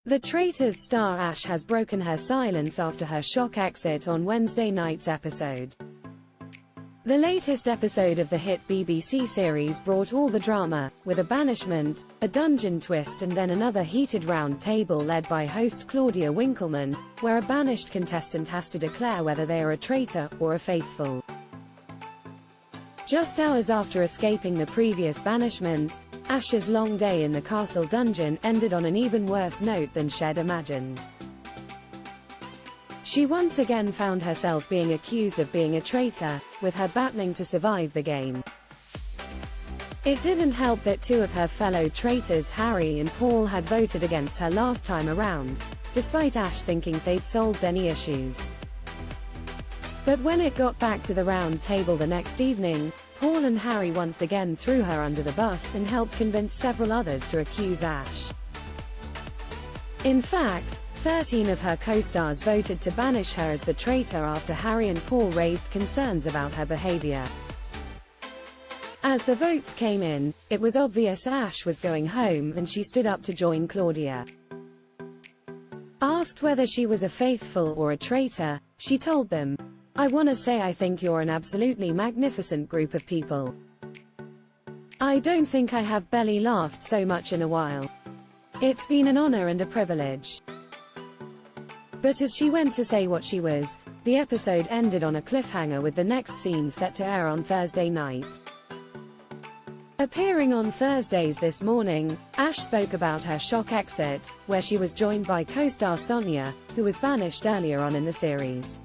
The Traitors star Ash has broken her silence after her shock exit on Wednesday night's episode. The latest episode of the hit BBC series brought all the drama, with a banishment, a dungeon twist and then another heated round table led by host Claudia Winkleman, where a banished contestant has to declare whether they are a traitor or a faithful. Just hours after escaping the previous banishment, Ash's long day in the castle dungeon ended on an even worse note than she'd imagined. She once again found herself being accused of being a traitor, with her battling to survive the game. It didn't help that two of her fellow traitors, Harry and Paul, had voted against her last time around, despite Ash thinking they'd solved any issues. But when it got back to the round table the next evening, Paul and Harry once again threw her under the bus and helped convince several others to accuse Ash. In fact, 13 of her co-stars voted to banish her as the traitor after Harry and Paul raised concerns about her behavior. As the votes came in, it was obvious Ash was going home and she stood up to join Claudia. Asked whether she was a faithful or a traitor, she told them, "I wanna say I think you're an absolutely magnificent group of people. I don't think I have belly laughed so much in a while. It's been an honor and a privilege." But as she went to say what she was, the episode ended on a cliffhanger with the next scene set to air on Thursday night. Appearing on Thursdays This Morning, Ash spoke about her shock exit, where she was joined by co-star Sonia, who was banished earlier on in the series.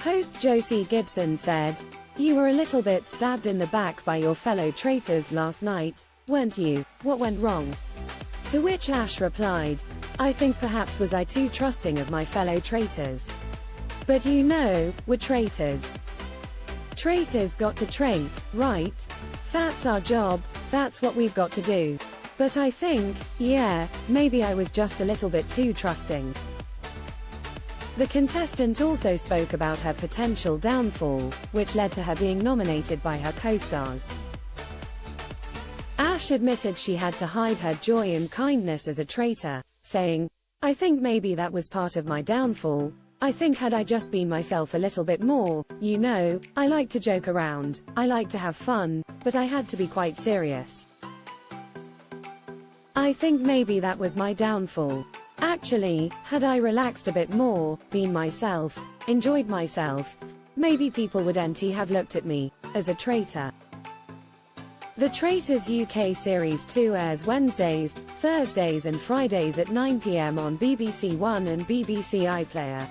Host Josie Gibson said, "You were a little bit stabbed in the back by your fellow traitors last night, weren't you? What went wrong?" To which Ash replied, "I think perhaps was I too trusting of my fellow traitors. But you know, we're traitors. Traitors got to trait, right? That's our job, that's what we've got to do. But I think, yeah, maybe I was just a little bit too trusting." The contestant also spoke about her potential downfall, which led to her being nominated by her co-stars. Ash admitted she had to hide her joy and kindness as a traitor, saying, "I think maybe that was part of my downfall. I think had I just been myself a little bit more, you know, I like to joke around, I like to have fun, but I had to be quite serious. I think maybe that was my downfall. Actually, had I relaxed a bit more, been myself, enjoyed myself, maybe people wouldn't have looked at me as a traitor." The Traitors UK Series 2 airs Wednesdays, Thursdays and Fridays at 9 p.m. on BBC One and BBC iPlayer.